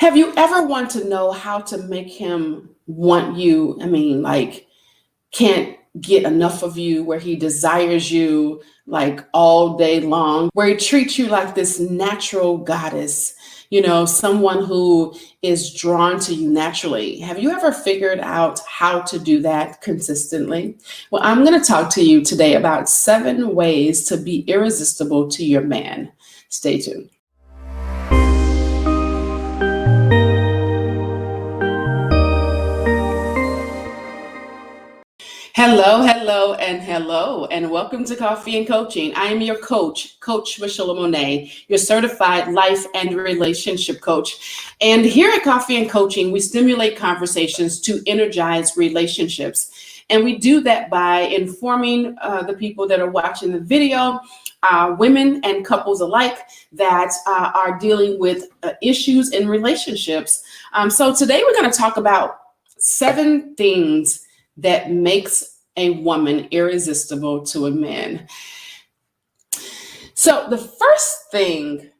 Have you ever want to know how to make him want you? I mean, like, can't get enough of you, where he desires you like all day long, where he treats you like this natural goddess, someone who is drawn to you naturally. Have you ever figured out how to do that consistently? Well, I'm going to talk to you today about 7 ways to be irresistible to your man. Stay tuned. Hello, and welcome to Coffee and Coaching. I am your coach, Coach Michelamonè, your certified life and relationship coach. And here at Coffee and Coaching, we stimulate conversations to energize relationships. And we do that by informing the people that are watching the video, women and couples alike, that are dealing with issues in relationships. So today we're going to talk about 7 things that makes a woman irresistible to a man. So the first thing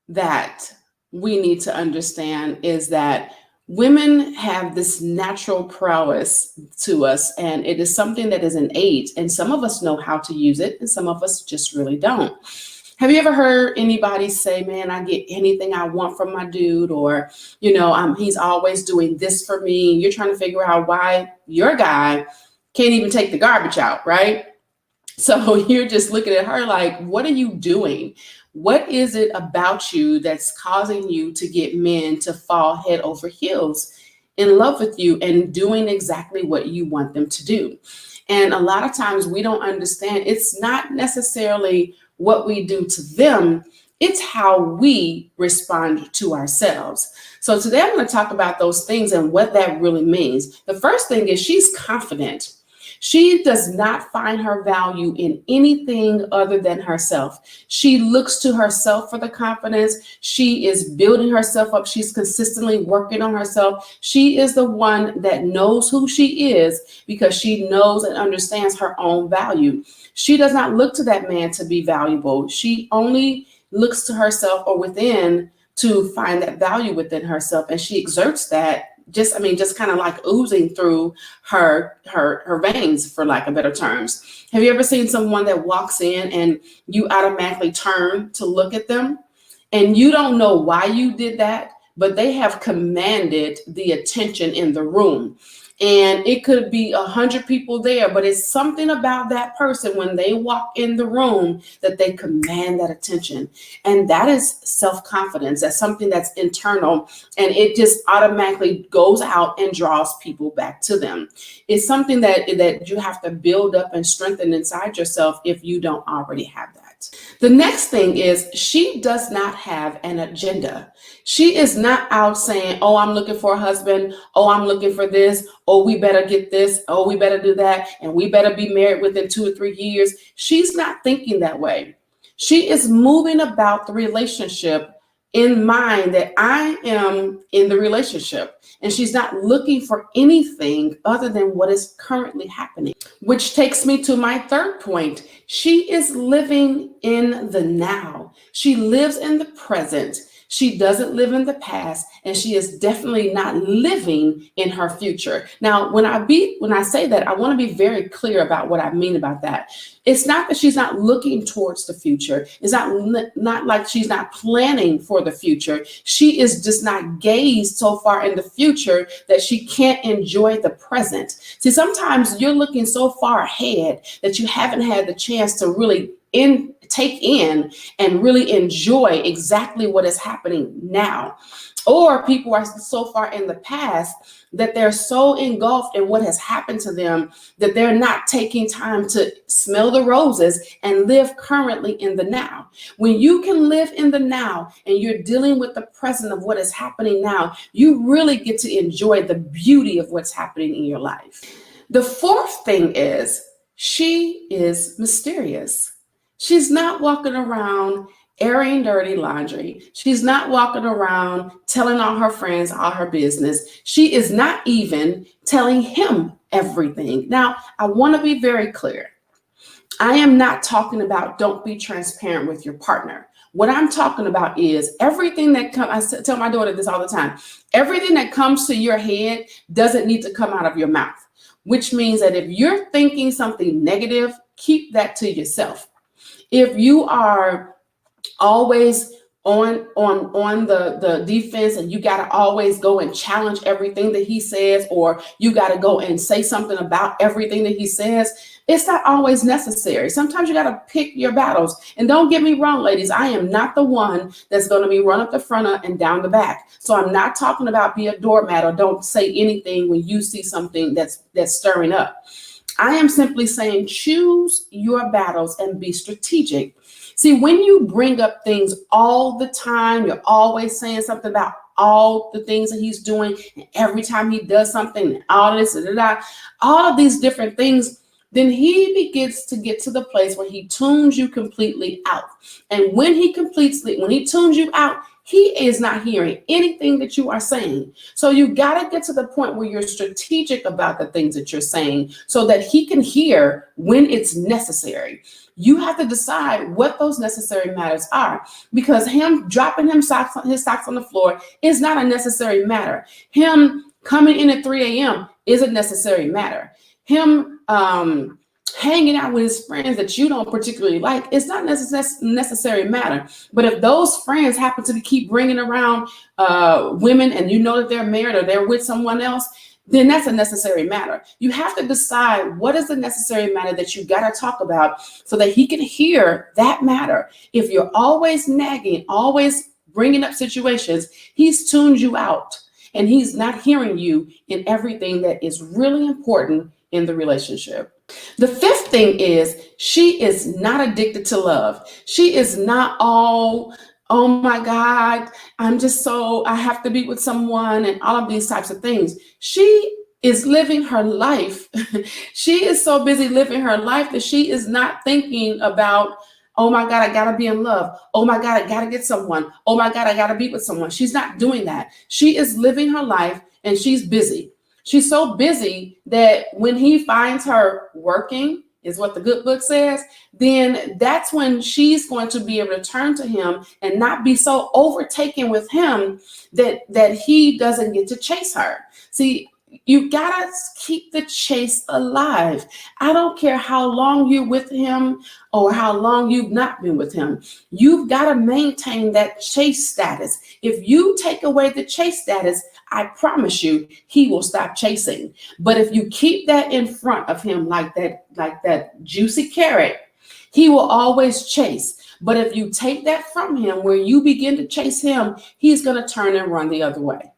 that we need to understand is that women have this natural prowess to us, and it is something that is innate, and some of us know how to use it, and some of us just really don't. Have you ever heard anybody say, man, I get anything I want from my dude, or, he's always doing this for me. You're trying to figure out why your guy can't even take the garbage out, right? So you're just looking at her like, what are you doing? What is it about you that's causing you to get men to fall head over heels in love with you and doing exactly what you want them to do? And a lot of times we don't understand. It's not necessarily what we do to them, it's how we respond to ourselves. So today I'm going to talk about those things and what that really means. The first thing is she's confident. She does not find her value in anything other than herself. She looks to herself for the confidence. She is building herself up. She's consistently working on herself. She is the one that knows who she is because she knows and understands her own value. She does not look to that man to be valuable. She only looks to herself or within to find that value within herself. And she exerts that just kind of like oozing through her veins, for lack of better terms. Have you ever seen someone that walks in and you automatically turn to look at them and you don't know why you did that, but they have commanded the attention in the room? And it could be 100 people there, but it's something about that person when they walk in the room that they command that attention. And that is self-confidence. That's something that's internal, and it just automatically goes out and draws people back to them. It's something that you have to build up and strengthen inside yourself if you don't already have that. The next thing is she does not have an agenda. She is not out saying, oh, I'm looking for a husband. Oh, I'm looking for this. Oh, we better get this. Oh, we better do that. And we better be married within 2 or 3 years. She's not thinking that way. She is moving about the relationship in mind that I am in the relationship. And she's not looking for anything other than what is currently happening, which takes me to my third point. She is living in the now. She lives in the present. She doesn't live in the past, and she is definitely not living in her future. Now, when I say that, I want to be very clear about what I mean about that. It's not that she's not looking towards the future. It's not like she's not planning for the future. She is just not gazed so far in the future that she can't enjoy the present. See, sometimes you're looking so far ahead that you haven't had the chance to really take in and really enjoy exactly what is happening now. Or people are so far in the past that they're so engulfed in what has happened to them that they're not taking time to smell the roses and live currently in the now. When you can live in the now and you're dealing with the present of what is happening now, you really get to enjoy the beauty of what's happening in your life. The fourth thing is she is mysterious. She's not walking around airing dirty laundry. She's not walking around telling all her friends all her business. She is not even telling him everything. Now, I want to be very clear. I am not talking about don't be transparent with your partner. What I'm talking about is everything that comes, I tell my daughter this all the time, everything that comes to your head doesn't need to come out of your mouth, which means that if you're thinking something negative, keep that to yourself. If you are always on the defense and you got to always go and challenge everything that he says, or you got to go and say something about everything that he says, it's not always necessary. Sometimes you got to pick your battles. And don't get me wrong, ladies, I am not the one that's going to be run up the front and down the back. So I'm not talking about be a doormat or don't say anything when you see something that's stirring up. I am simply saying choose your battles and be strategic. See, when you bring up things all the time, you're always saying something about all the things that he's doing, and every time he does something, all this, all of these different things, then he begins to get to the place where he tunes you completely out. And when he tunes you out, he is not hearing anything that you are saying. So you got to get to the point where you're strategic about the things that you're saying so that he can hear when it's necessary. You have to decide what those necessary matters are, because him dropping his socks on the floor is not a necessary matter. Him coming in at 3 a.m. is a necessary matter. Him hanging out with his friends that you don't particularly like is not necessary matter. But if those friends happen to keep bringing around women and you know that they're married or they're with someone else, then that's a necessary matter. You have to decide what is the necessary matter that you got to talk about so that he can hear that matter. If you're always nagging, always bringing up situations, he's tuned you out and he's not hearing you in everything that is really important in the relationship. The fifth thing is she is not addicted to love. She is not all, oh my God, I have to be with someone and all of these types of things. She is living her life. She is so busy living her life that she is not thinking about, oh my God, I gotta be in love. Oh my God, I gotta get someone. Oh my God, I gotta be with someone. She's not doing that. She is living her life and she's busy. She's so busy that when he finds her working, is what the good book says, then that's when she's going to be able to turn to him and not be so overtaken with him that he doesn't get to chase her. See, you gotta keep the chase alive. I don't care how long you're with him or how long you've not been with him. You've got to maintain that chase status. If you take away the chase status, I promise you, he will stop chasing. But if you keep that in front of him like that juicy carrot, he will always chase. But if you take that from him, where you begin to chase him, he's going to turn and run the other way.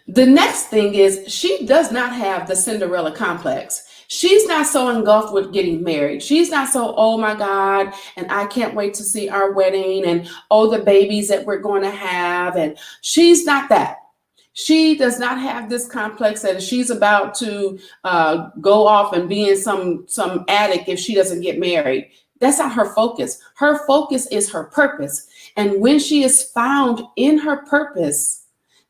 The next thing is she does not have the Cinderella complex. She's not so engulfed with getting married. She's not so, oh my God, and I can't wait to see our wedding and oh, the babies that we're going to have. And she's not that. She does not have this complex that she's about to go off and be in some attic if she doesn't get married. That's not her focus. Her focus is her purpose. And when she is found in her purpose,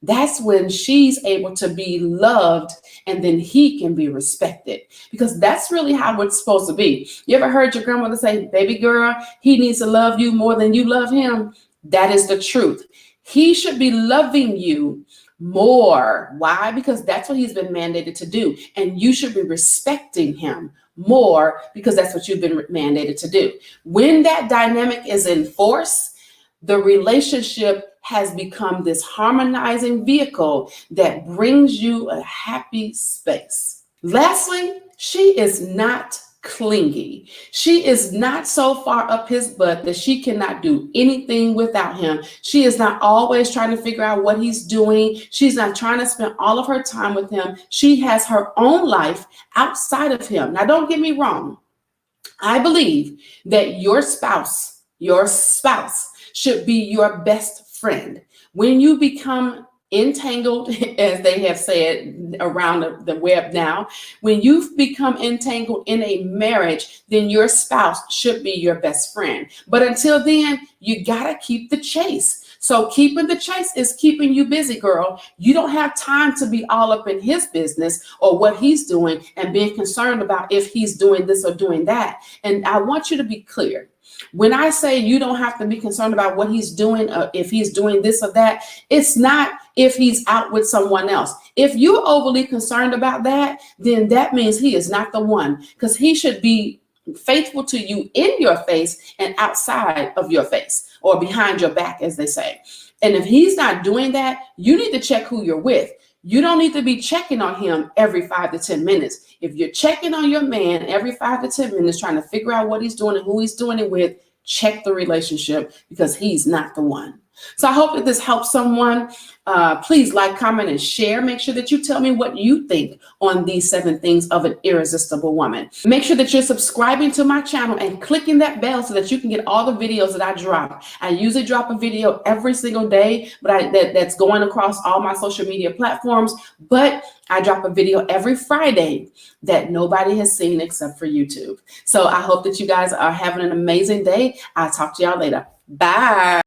that's when she's able to be loved and then he can be respected, because that's really how it's supposed to be. You ever heard your grandmother say, baby girl, he needs to love you more than you love him? That is the truth. He should be loving you more. Why? Because that's what he's been mandated to do. And you should be respecting him more because that's what you've been mandated to do. When that dynamic is in force, the relationship has become this harmonizing vehicle that brings you a happy space. Lastly, she is not clingy. She is not so far up his butt that she cannot do anything without him. She is not always trying to figure out what he's doing. She's not trying to spend all of her time with him. She has her own life outside of him. Now, don't get me wrong. I believe that your spouse should be your best friend. When you become entangled, as they have said around the web now, when you've become entangled in a marriage, then your spouse should be your best friend. But until then, you gotta keep the chase. So keeping the chase is keeping you busy, girl. You don't have time to be all up in his business or what he's doing and being concerned about if he's doing this or doing that. And I want you to be clear. When I say you don't have to be concerned about what he's doing, if he's doing this or that, it's not if he's out with someone else. If you're overly concerned about that, then that means he is not the one, because he should be faithful to you in your face and outside of your face, or behind your back, as they say. And if he's not doing that, you need to check who you're with. You don't need to be checking on him every 5 to 10 minutes. If you're checking on your man every 5 to 10 minutes, trying to figure out what he's doing and who he's doing it with, check the relationship, because he's not the one. So I hope that this helps someone. Please like, comment, and share. Make sure that you tell me what you think on these 7 things of an irresistible woman. Make sure that you're subscribing to my channel and clicking that bell so that you can get all the videos that I drop. I usually drop a video every single day, but that's going across all my social media platforms. But I drop a video every Friday that nobody has seen except for YouTube. So I hope that you guys are having an amazing day. I'll talk to y'all later. Bye.